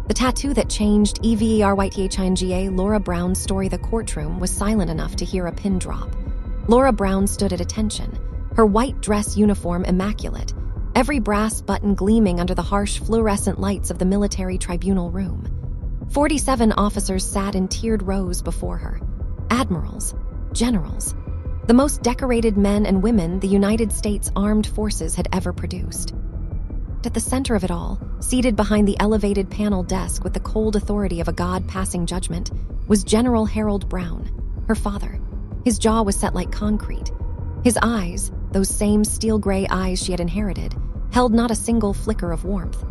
The tattoo that changed EVERYTHINGA Laura Brown's story. The courtroom was silent enough to hear a pin drop. Laura Brown stood at attention, her white dress uniform immaculate, every brass button gleaming under the harsh fluorescent lights of the military tribunal room. 47 officers sat in tiered rows before her. Admirals, generals, the most decorated men and women the United States Armed Forces had ever produced. At the center of it all, seated behind the elevated panel desk with the cold authority of a god passing judgment, was General Harold Brown, her father. His jaw was set like concrete. His eyes, those same steel-gray eyes she had inherited, held not a single flicker of warmth.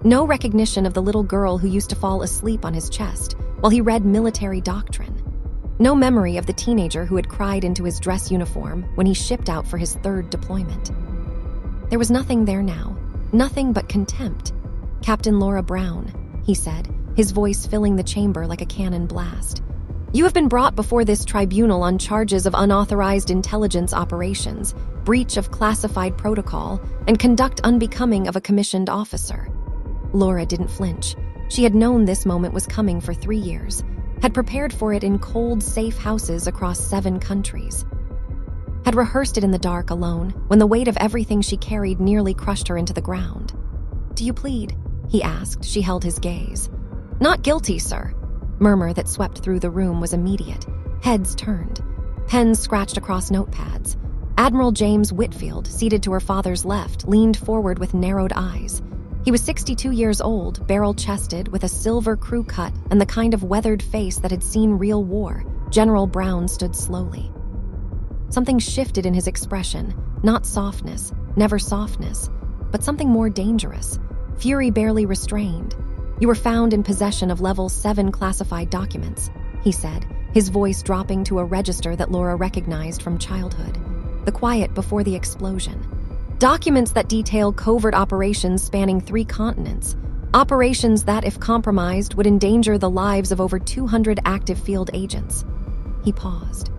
No recognition of the little girl who used to fall asleep on his chest while he read military doctrine. No memory of the teenager who had cried into his dress uniform when he shipped out for his 3rd deployment. There was nothing there now. Nothing but contempt. "Captain Laura Brown," he said, his voice filling the chamber like a cannon blast. "You have been brought before this tribunal on charges of unauthorized intelligence operations, breach of classified protocol, and conduct unbecoming of a commissioned officer." Laura didn't flinch. She had known this moment was coming for 3 years, had prepared for it in cold, safe houses across 7 countries. Had rehearsed it in the dark alone when the weight of everything she carried nearly crushed her into the ground. "Do you plead?" he asked. She held his gaze. "Not guilty, sir." Murmur that swept through the room was immediate. Heads turned. Pens scratched across notepads. Admiral James Whitfield, seated to her father's left, leaned forward with narrowed eyes. He was 62 years old, barrel-chested, with a silver crew cut and the kind of weathered face that had seen real war. General Brown stood slowly. Something shifted in his expression, not softness, never softness, but something more dangerous, fury barely restrained. "You were found in possession of Level 7 classified documents," he said, his voice dropping to a register that Laura recognized from childhood. The quiet before the explosion. "Documents that detail covert operations spanning 3 continents. Operations that, if compromised, would endanger the lives of over 200 active field agents." He paused.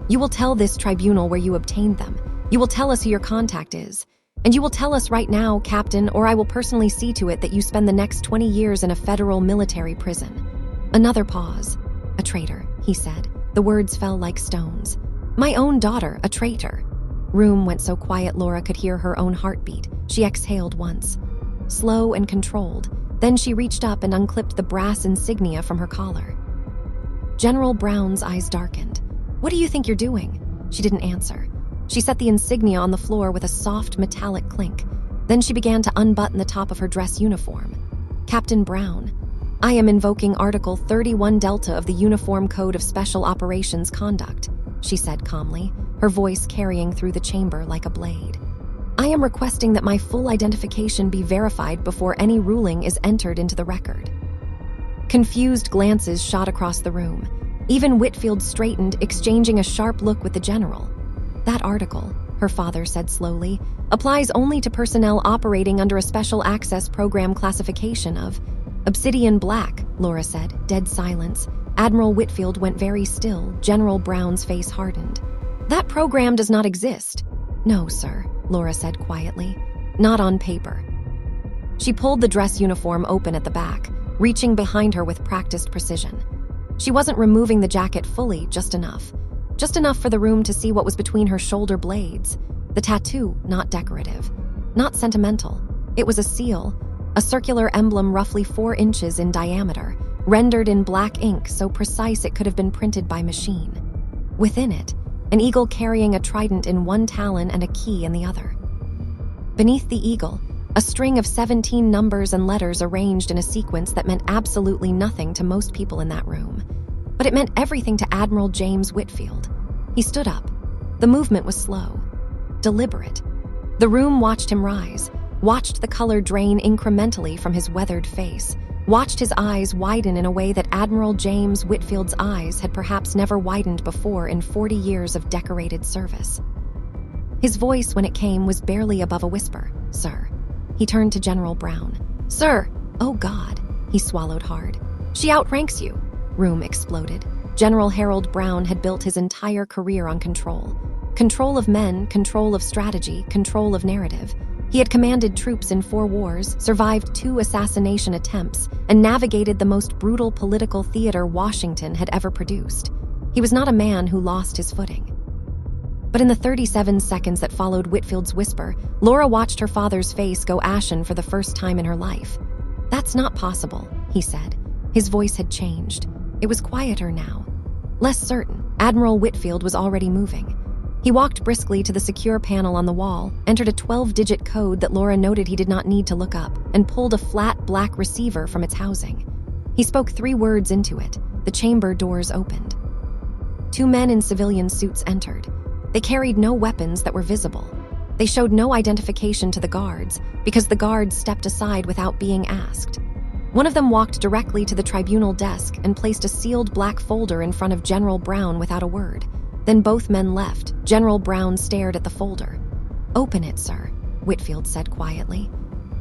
"You will tell this tribunal where you obtained them. You will tell us who your contact is. And you will tell us right now, Captain, or I will personally see to it that you spend the next 20 years in a federal military prison." Another pause. "A traitor," he said. The words fell like stones. "My own daughter, a traitor." Room went so quiet Laura could hear her own heartbeat. She exhaled once. Slow and controlled. Then she reached up and unclipped the brass insignia from her collar. General Brown's eyes darkened. "What do you think you're doing?" She didn't answer. She set the insignia on the floor with a soft metallic clink. Then she began to unbutton the top of her dress uniform. "Captain Brown, I am invoking Article 31 Delta of the Uniform Code of Special Operations Conduct," she said calmly, her voice carrying through the chamber like a blade. "I am requesting that my full identification be verified before any ruling is entered into the record." Confused glances shot across the room. Even Whitfield straightened, exchanging a sharp look with the general. "That article," her father said slowly, "applies only to personnel operating under a special access program classification of..." "Obsidian Black," Laura said, dead silence. Admiral Whitfield went very still. General Brown's face hardened. "That program does not exist." "No, sir," Laura said quietly. "Not on paper." She pulled the dress uniform open at the back, reaching behind her with practiced precision. She wasn't removing the jacket fully, just enough. Just enough for the room to see what was between her shoulder blades. The tattoo, not decorative, not sentimental. It was a seal, a circular emblem roughly 4 inches in diameter, rendered in black ink so precise it could have been printed by machine. Within it, an eagle carrying a trident in one talon and a key in the other. Beneath the eagle, a string of 17 numbers and letters arranged in a sequence that meant absolutely nothing to most people in that room. But it meant everything to Admiral James Whitfield. He stood up. The movement was slow, deliberate. The room watched him rise, watched the color drain incrementally from his weathered face, watched his eyes widen in a way that Admiral James Whitfield's eyes had perhaps never widened before in 40 years of decorated service. His voice, when it came, was barely above a whisper. "Sir." He turned to General Brown. "Sir! Oh God!" He swallowed hard. "She outranks you." Room exploded. General Harold Brown had built his entire career on control. Control of men, control of strategy, control of narrative. He had commanded troops in 4 wars, survived 2 assassination attempts, and navigated the most brutal political theater Washington had ever produced. He was not a man who lost his footing. But in the 37 seconds that followed Whitfield's whisper, Laura watched her father's face go ashen for the first time in her life. "That's not possible," he said. His voice had changed. It was quieter now. Less certain. Admiral Whitfield was already moving. He walked briskly to the secure panel on the wall, entered a 12-digit code that Laura noted he did not need to look up, and pulled a flat black receiver from its housing. He spoke 3 words into it. The chamber doors opened. 2 men in civilian suits entered. They carried no weapons that were visible. They showed no identification to the guards, because the guards stepped aside without being asked. One of them walked directly to the tribunal desk and placed a sealed black folder in front of General Brown without a word. Then both men left. General Brown stared at the folder. "Open it, sir," Whitfield said quietly.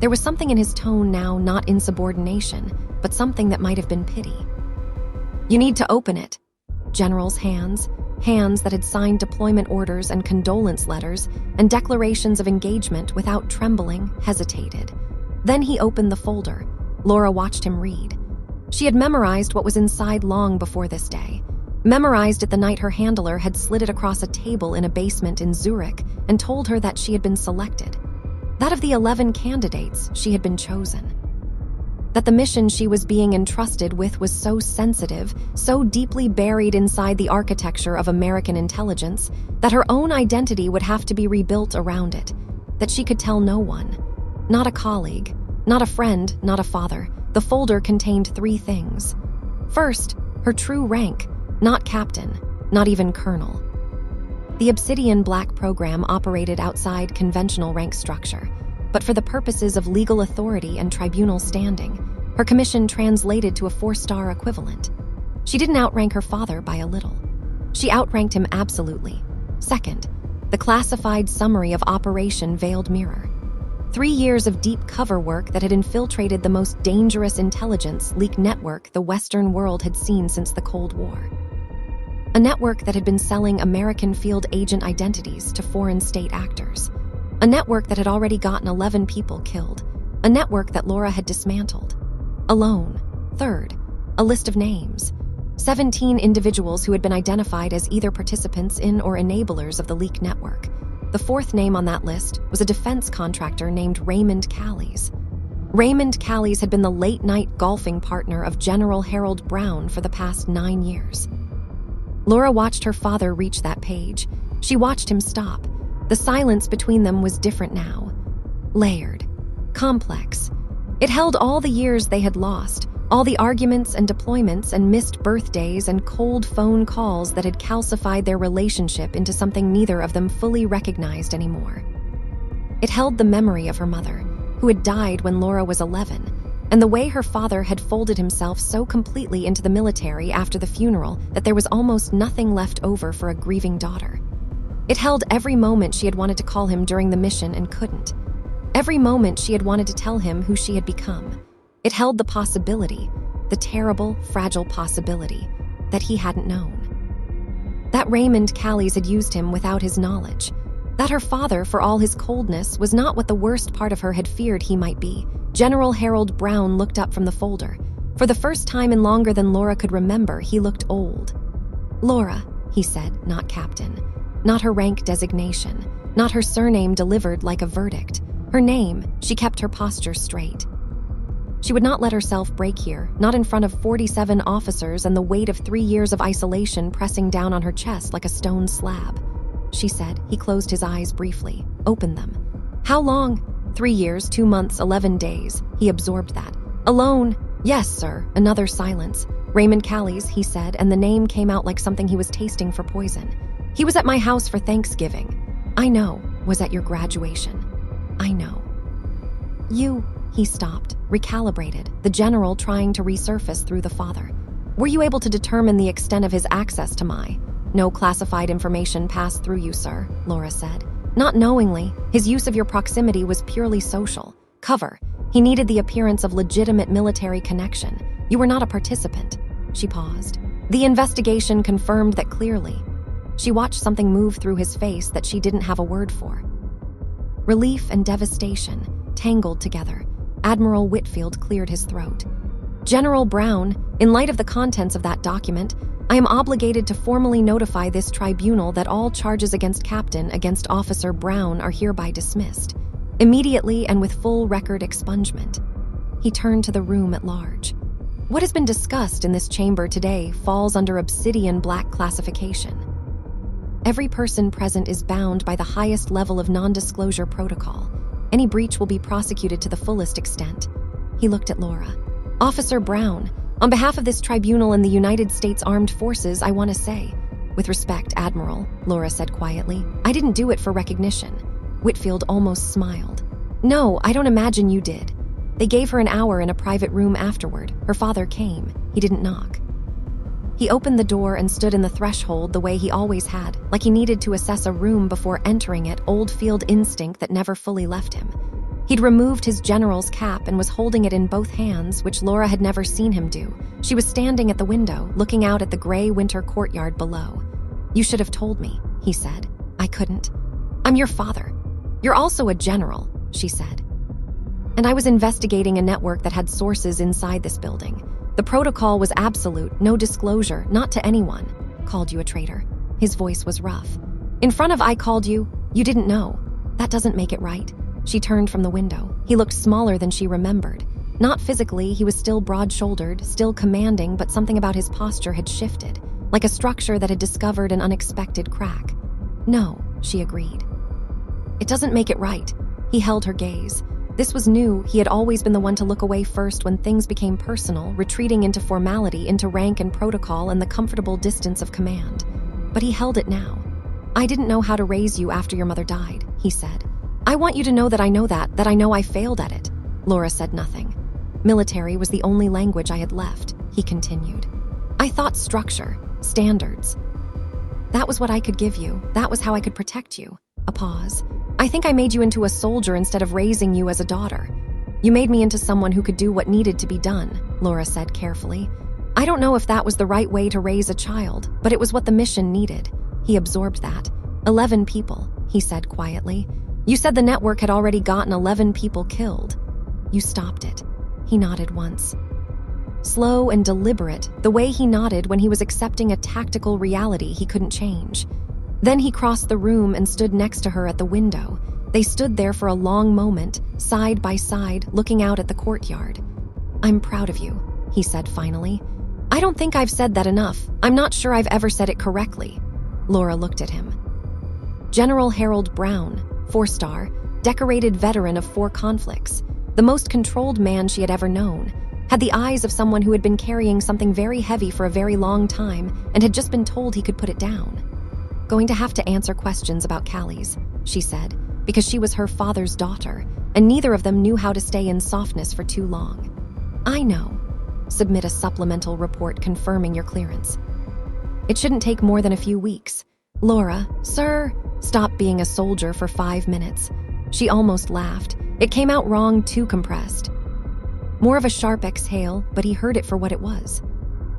There was something in his tone now, not insubordination, but something that might have been pity. "You need to open it." General's hands that had signed deployment orders and condolence letters and declarations of engagement without trembling, hesitated. Then he opened the folder. Laura watched him read. She had memorized what was inside long before this day. Memorized it the night her handler had slid it across a table in a basement in Zurich and told her that she had been selected. That of the 11 candidates, she had been chosen. That the mission she was being entrusted with was so sensitive, so deeply buried inside the architecture of American intelligence, that her own identity would have to be rebuilt around it. That she could tell no one. Not a colleague, not a friend, not a father. The folder contained 3 things. First, her true rank. Not captain, not even colonel. The Obsidian Black program operated outside conventional rank structure, but for the purposes of legal authority and tribunal standing, her commission translated to a 4-star equivalent. She didn't outrank her father by a little. She outranked him absolutely. Second, the classified summary of Operation Veiled Mirror. 3 years of deep cover work that had infiltrated the most dangerous intelligence leak network the Western world had seen since the Cold War. A network that had been selling American field agent identities to foreign state actors. A network that had already gotten 11 people killed. A network that Laura had dismantled. Alone. Third, a list of names. 17 individuals who had been identified as either participants in or enablers of the leak network. The 4th name on that list was a defense contractor named Raymond Callies. Raymond Callies had been the late-night golfing partner of General Harold Brown for the past 9 years. Laura watched her father reach that page. She watched him stop. The silence between them was different now. Layered. Complex. It held all the years they had lost, all the arguments and deployments and missed birthdays and cold phone calls that had calcified their relationship into something neither of them fully recognized anymore. It held the memory of her mother, who had died when Laura was 11, and the way her father had folded himself so completely into the military after the funeral that there was almost nothing left over for a grieving daughter. It held every moment she had wanted to call him during the mission and couldn't. Every moment she had wanted to tell him who she had become. It held the possibility, the terrible, fragile possibility, that he hadn't known. That Raymond Callies had used him without his knowledge. That her father, for all his coldness, was not what the worst part of her had feared he might be. General Harold Brown looked up from the folder. For the first time in longer than Laura could remember, he looked old. "Laura," he said, not captain. Not her rank designation. Not her surname delivered like a verdict. Her name. She kept her posture straight. She would not let herself break here, not in front of 47 officers and the weight of 3 years of isolation pressing down on her chest like a stone slab. She said. He closed his eyes briefly. Opened them. "How long?" 3 years, 2 months, 11 days. He absorbed that. "Alone?" "Yes, sir." Another silence. "Raymond Callies," he said, and the name came out like something he was tasting for poison. "He was at my house for Thanksgiving." "I know." "Was at your graduation." "I know." "You..." He stopped, recalibrated, the general trying to resurface through the father. "Were you able to determine the extent of his access to my..." "No classified information passed through you, sir," Laura said. "Not knowingly. His use of your proximity was purely social. Cover. He needed the appearance of legitimate military connection. You were not a participant." She paused. "The investigation confirmed that clearly." She watched something move through his face that she didn't have a word for. Relief and devastation, tangled together. Admiral Whitfield cleared his throat. General Brown, in light of the contents of that document, I am obligated to formally notify this tribunal that all charges against Officer Brown are hereby dismissed, immediately and with full record expungement. He turned to the room at large. What has been discussed in this chamber today falls under obsidian black classification. Every person present is bound by the highest level of non-disclosure protocol. Any breach will be prosecuted to the fullest extent. He looked at Laura. Officer Brown, on behalf of this tribunal and the United States Armed Forces, I want to say, with respect, Admiral, Laura said quietly, I didn't do it for recognition. Whitfield almost smiled. No, I don't imagine you did. They gave her an hour in a private room afterward. Her father came. He didn't knock. He opened the door and stood in the threshold the way he always had, like he needed to assess a room before entering it, old field instinct that never fully left him. He'd removed his general's cap and was holding it in both hands, which Laura had never seen him do. She was standing at the window, looking out at the gray winter courtyard below. You should have told me, he said. I couldn't. I'm your father. You're also a general, she said. And I was investigating a network that had sources inside this building. The protocol was absolute, no disclosure, not to anyone. Called you a traitor. His voice was rough. In front of I called you, you didn't know. That doesn't make it right. She turned from the window. He looked smaller than she remembered. Not physically, he was still broad-shouldered, still commanding, but something about his posture had shifted, like a structure that had discovered an unexpected crack. No, she agreed. It doesn't make it right. He held her gaze. This was new. He had always been the one to look away first when things became personal, retreating into formality, into rank and protocol and the comfortable distance of command. But he held it now. I didn't know how to raise you after your mother died, he said. I want you to know that I know that I know I failed at it. Laura said nothing. Military was the only language I had left, he continued. I thought structure, standards. That was what I could give you. That was how I could protect you. A pause. I think I made you into a soldier instead of raising you as a daughter. You made me into someone who could do what needed to be done, Laura said carefully. I don't know if that was the right way to raise a child, but it was what the mission needed. He absorbed that. 11 people, he said quietly. You said the network had already gotten 11 people killed. You stopped it. He nodded once. Slow and deliberate, the way he nodded when he was accepting a tactical reality he couldn't change. Then he crossed the room and stood next to her at the window. They stood there for a long moment, side by side, looking out at the courtyard. I'm proud of you, he said finally. I don't think I've said that enough. I'm not sure I've ever said it correctly. Laura looked at him. General Harold Brown, 4-star, decorated veteran of 4 conflicts, the most controlled man she had ever known, had the eyes of someone who had been carrying something very heavy for a very long time and had just been told he could put it down. Going to have to answer questions about Callie's, she said, because she was her father's daughter, and neither of them knew how to stay in softness for too long. I know. Submit a supplemental report confirming your clearance. It shouldn't take more than a few weeks. Laura, sir, stop being a soldier for 5 minutes. She almost laughed. It came out wrong, too compressed. More of a sharp exhale, but he heard it for what it was.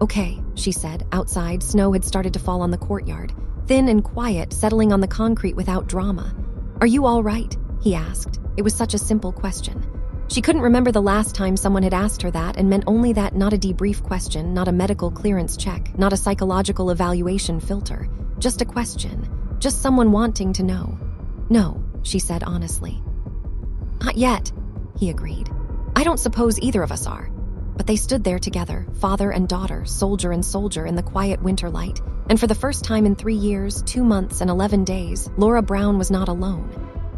Okay, she said. Outside, snow had started to fall on the courtyard, thin and quiet, settling on the concrete without drama. Are you all right? He asked. It was such a simple question. She couldn't remember the last time someone had asked her that, and meant only that, not a debrief question, not a medical clearance check, not a psychological evaluation filter. Just a question. Just someone wanting to know. No, she said honestly. Not yet, he agreed. I don't suppose either of us are. But they stood there together, father and daughter, soldier and soldier, in the quiet winter light. And for the first time in 3 years, 2 months, and 11 days, Laura Brown was not alone.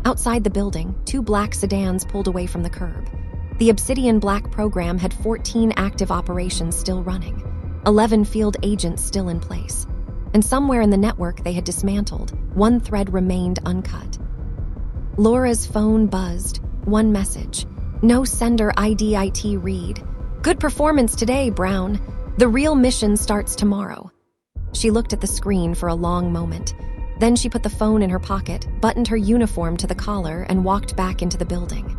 Outside the building, 2 black sedans pulled away from the curb. The Obsidian Black program had 14 active operations still running, 11 field agents still in place. And somewhere in the network they had dismantled, one thread remained uncut. Laura's phone buzzed. One message. No sender IDIT read. Good performance today, Brown. The real mission starts tomorrow. She looked at the screen for a long moment. Then she put the phone in her pocket, buttoned her uniform to the collar, and walked back into the building.